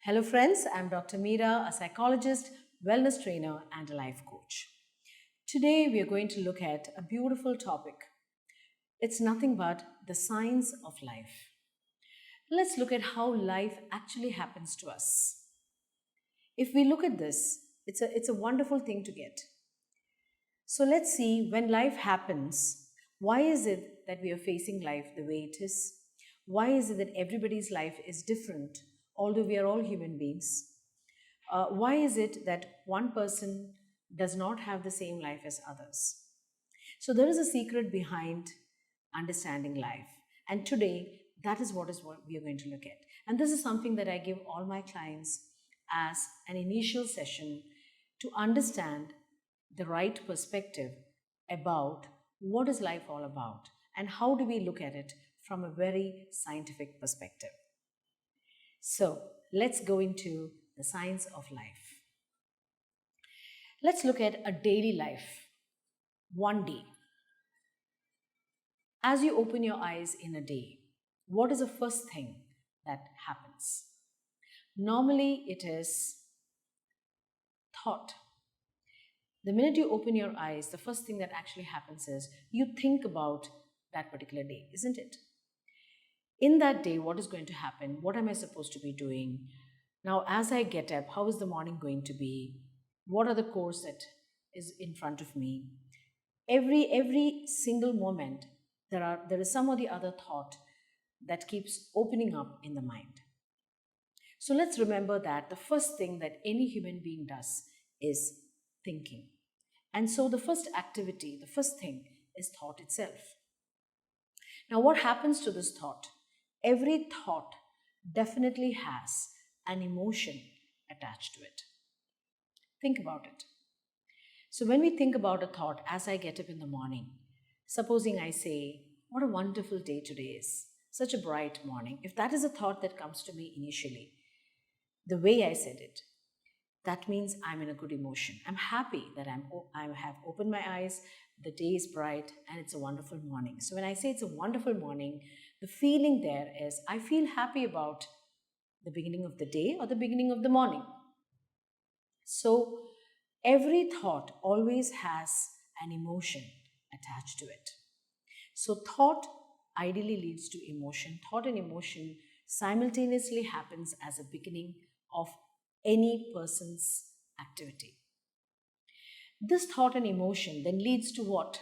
Hello friends, I'm Dr. Meera, a psychologist, wellness trainer and a life coach. Today we are going to look at a beautiful topic. It's nothing but the science of life. Let's look at how life actually happens to us. If we look at this, it's a wonderful thing to get. So let's see, when life happens, why is it that we are facing life the way it is? Why is it that everybody's life is different, although we are all human beings? Why is it that one person does not have the same life as others? So there is a secret behind understanding life. And today, that is what we are going to look at. And this is something that I give all my clients as an initial session to understand the right perspective about what is life all about and how do we look at it from a very scientific perspective. So let's go into the science of life. Let's look at a daily life, one day. As you open your eyes in a day, what is the first thing that happens? Normally, it is thought. The minute you open your eyes, the first thing that actually happens is you think about that particular day, isn't it? In that day, what is going to happen? What am I supposed to be doing? Now, as I get up, how is the morning going to be? What are the course that is in front of me? Every single moment, there is some or the other thought that keeps opening up in the mind. So let's remember that the first thing that any human being does is thinking. And so the first activity, the first thing is thought itself. Now, what happens to this thought? Every thought definitely has an emotion attached to it. Think about it. So when we think about a thought, as I get up in the morning, supposing I say, what a wonderful day today is, such a bright morning. If that is a thought that comes to me initially, the way I said it, that means I'm in a good emotion. I'm happy that I have opened my eyes, the day is bright, and it's a wonderful morning. So when I say it's a wonderful morning, the feeling there is I feel happy about the beginning of the day or the beginning of the morning. So every thought always has an emotion attached to it. So thought ideally leads to emotion. Thought and emotion simultaneously happens as a beginning of any person's activity. This thought and emotion then leads to what?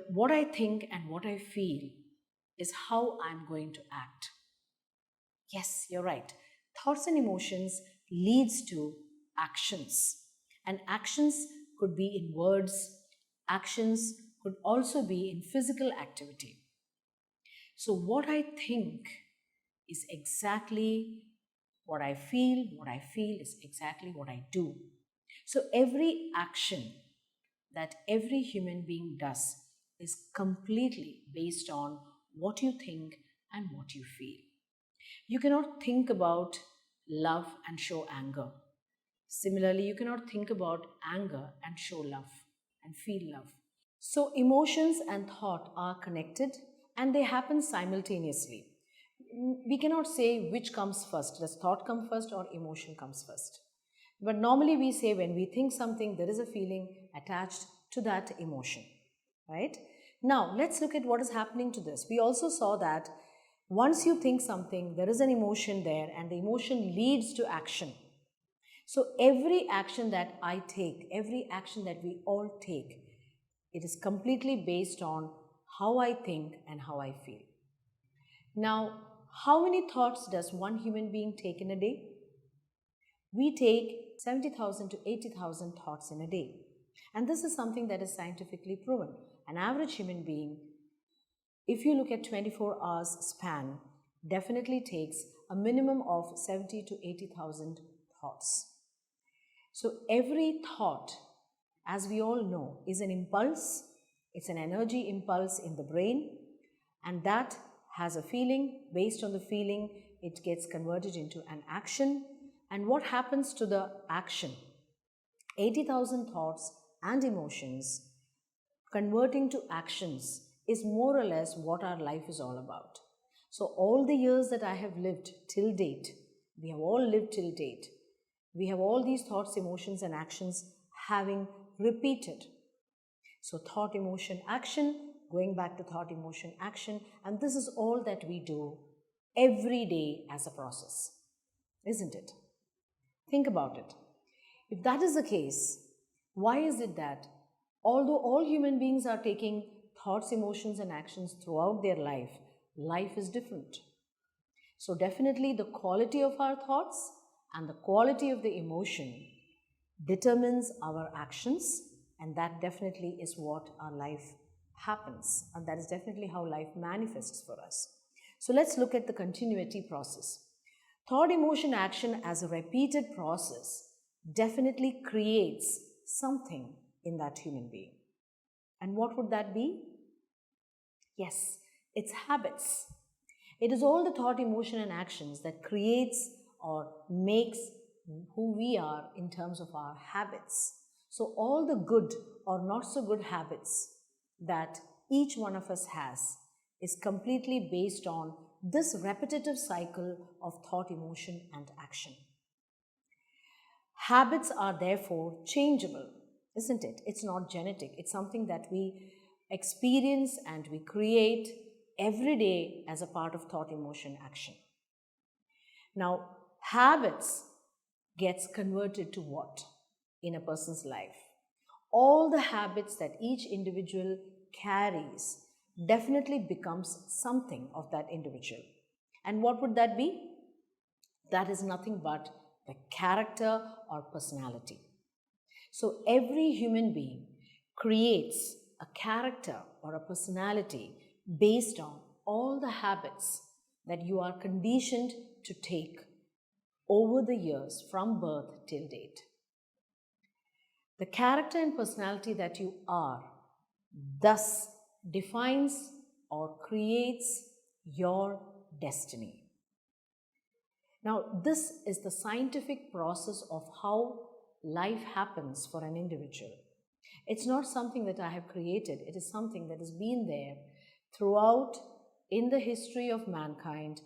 What I think and what I feel is how I'm going to act. Yes, you're right. Thoughts and emotions leads to actions. And actions could be in words. Actions could also be in physical activity. So what I think is exactly what I feel. What I feel is exactly what I do. So every action that every human being does is completely based on what you think and what you feel. You cannot think about love and show anger. Similarly, you cannot think about anger and show love and feel love. So emotions and thought are connected and they happen simultaneously. We cannot say which comes first. Does thought come first or emotion comes first? But normally we say when we think something, there is a feeling attached to that emotion, right? Now, let's look at what is happening to this. We also saw that once you think something, there is an emotion there and the emotion leads to action. So every action that I take, every action that we all take, it is completely based on how I think and how I feel. Now, how many thoughts does one human being take in a day? We take 70,000 to 80,000 thoughts in a day. And this is something that is scientifically proven. An average human being, if you look at 24 hours span, definitely takes a minimum of 70 to 80,000 thoughts. So every thought, as we all know, is an impulse. It's an energy impulse in the brain, and that has a feeling. Based on the feeling, it gets converted into an action. And what happens to the action? 80,000 thoughts and emotions converting to actions is more or less what our life is all about. So all the years that I have lived till date, We have all lived till date. We have all these thoughts, emotions, and actions having repeated. So thought, emotion, action, going back to thought, emotion, action, and this is all that we do every day as a process, isn't it? Think about it. If that is the case, why is it that although all human beings are taking thoughts, emotions, and actions throughout their life, life is different? So definitely the quality of our thoughts and the quality of the emotion determines our actions, and that definitely is what our life happens, and that is definitely how life manifests for us. So let's look at the continuity process. Thought, emotion, action as a repeated process definitely creates something in that human being. And what would that be? Yes, it's habits. It is all the thought, emotion, and actions that creates or makes who we are in terms of our habits. So all the good or not so good habits that each one of us has is completely based on this repetitive cycle of thought, emotion, and action. Habits are therefore changeable, isn't it? It's not genetic. It's something that we experience and we create every day as a part of thought, emotion, action. Now, habits gets converted to what in a person's life? All the habits that each individual carries definitely becomes something of that individual. And what would that be? That is nothing but the character or personality. So every human being creates a character or a personality based on all the habits that you are conditioned to take over the years from birth till date. The character and personality that you are thus defines or creates your destiny. Now, this is the scientific process of how life happens for an individual. It's not something that I have created. It is something that has been there throughout in the history of mankind,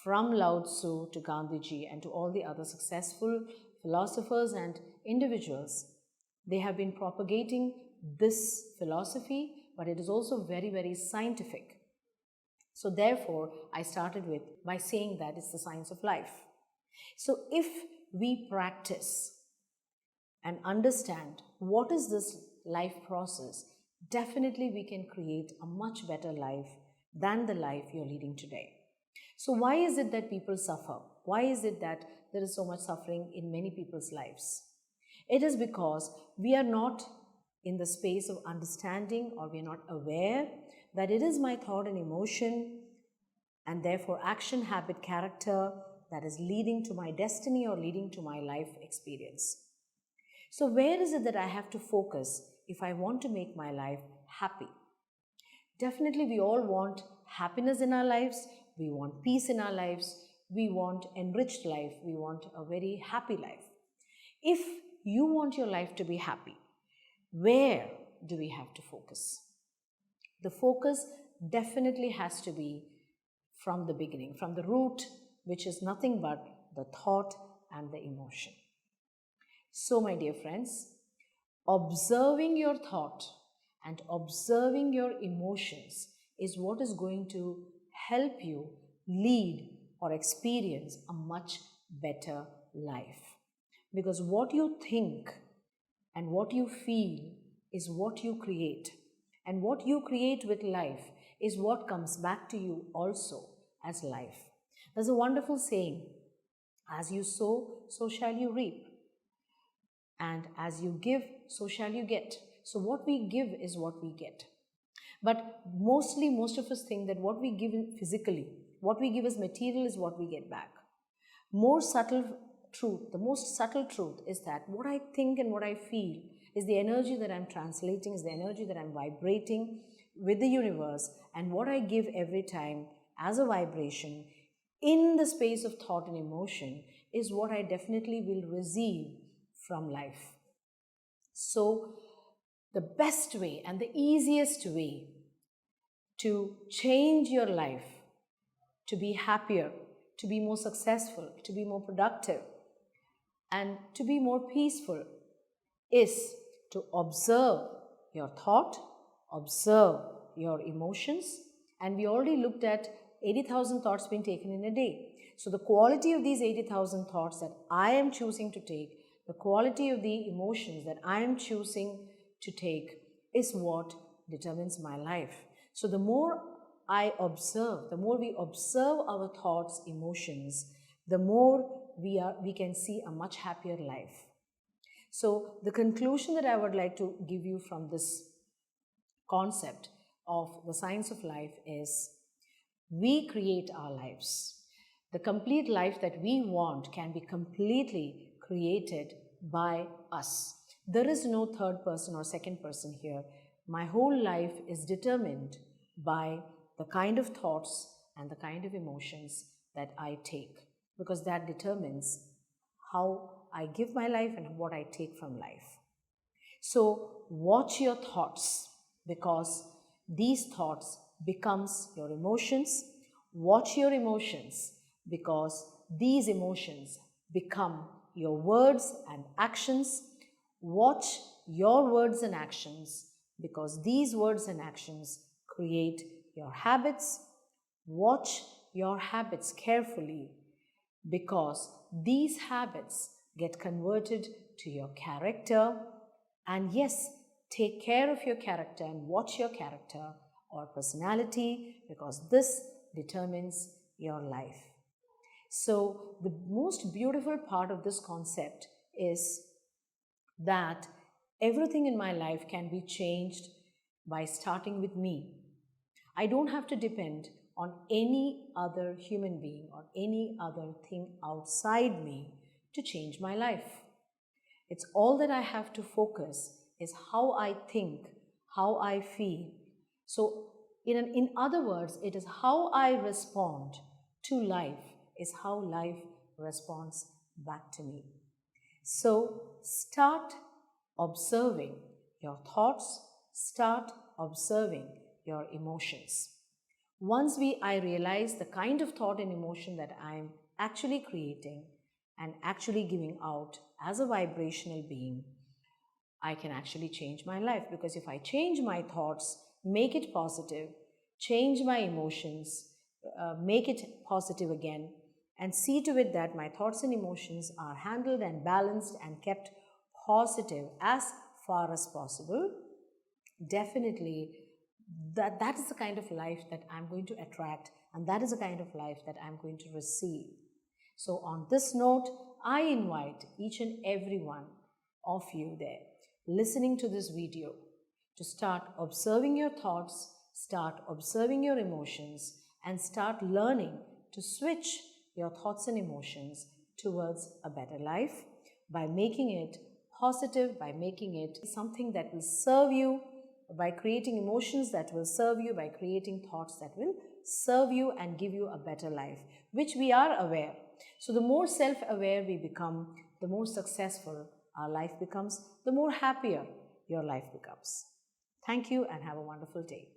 from Lao Tzu to Gandhiji and to all the other successful philosophers and individuals. They have been propagating this philosophy, but it is also very, very scientific. So therefore, I started by saying that it's the science of life. So if we practice and understand what is this life process, definitely we can create a much better life than the life you're leading today. So why is it that people suffer? Why is it that there is so much suffering in many people's lives? It is because we are not in the space of understanding, or we are not aware that it is my thought and emotion and therefore action, habit, character that is leading to my destiny or leading to my life experience. So where is it that I have to focus if I want to make my life happy? Definitely we all want happiness in our lives, we want peace in our lives, we want enriched life, we want a very happy life. If you want your life to be happy, where do we have to focus? The focus definitely has to be from the beginning, from the root, which is nothing but the thought and the emotion. So, my dear friends, observing your thought and observing your emotions is what is going to help you lead or experience a much better life. Because what you think and what you feel is what you create. And what you create with life is what comes back to you also as life. There's a wonderful saying, as you sow, so shall you reap. And as you give, so shall you get. So what we give is what we get. But mostly, most of us think that what we give physically, what we give as material is what we get back. The most subtle truth is that what I think and what I feel is the energy that I'm translating, is the energy that I'm vibrating with the universe, and what I give every time as a vibration in the space of thought and emotion is what I definitely will receive from life. So the best way and the easiest way to change your life, to be happier, to be more successful, to be more productive, and to be more peaceful is to observe your thought, observe your emotions, and we already looked at 80,000 thoughts being taken in a day. So the quality of these 80,000 thoughts that I am choosing to take, the quality of the emotions that I am choosing to take is what determines my life. So the more I observe, the more we observe our thoughts, emotions, the more we can see a much happier life. So the conclusion that I would like to give you from this concept of the science of life is we create our lives. The complete life that we want can be completely created by us. There is no third person or second person here. My whole life is determined by the kind of thoughts and the kind of emotions that I take, because that determines how I give my life and what I take from life. So watch your thoughts, because these thoughts becomes your emotions. Watch your emotions, because these emotions become your words and actions. Watch your words and actions, because these words and actions create your habits. Watch your habits carefully, because these habits get converted to your character. And yes, take care of your character and watch your character or personality, because this determines your life. So the most beautiful part of this concept is that everything in my life can be changed by starting with me. I don't have to depend on any other human being or any other thing outside me to change my life. It's all that I have to focus is how I think, how I feel. So in other words, it is how I respond to life is how life responds back to me. So start observing your thoughts, start observing your emotions. Once I realize the kind of thought and emotion that I'm actually creating and actually giving out as a vibrational being, I can actually change my life. Because if I change my thoughts, make it positive, change my emotions, make it positive again, and see to it that my thoughts and emotions are handled and balanced and kept positive as far as possible, definitely that is the kind of life that I'm going to attract, and that is the kind of life that I'm going to receive. So on this note, I invite each and every one of you there listening to this video to start observing your thoughts, start observing your emotions, and start learning to switch your thoughts and emotions towards a better life by making it positive, by making it something that will serve you, by creating emotions that will serve you, by creating thoughts that will serve you and give you a better life, which we are aware. So the more self-aware we become, the more successful our life becomes, the more happier your life becomes. Thank you and have a wonderful day.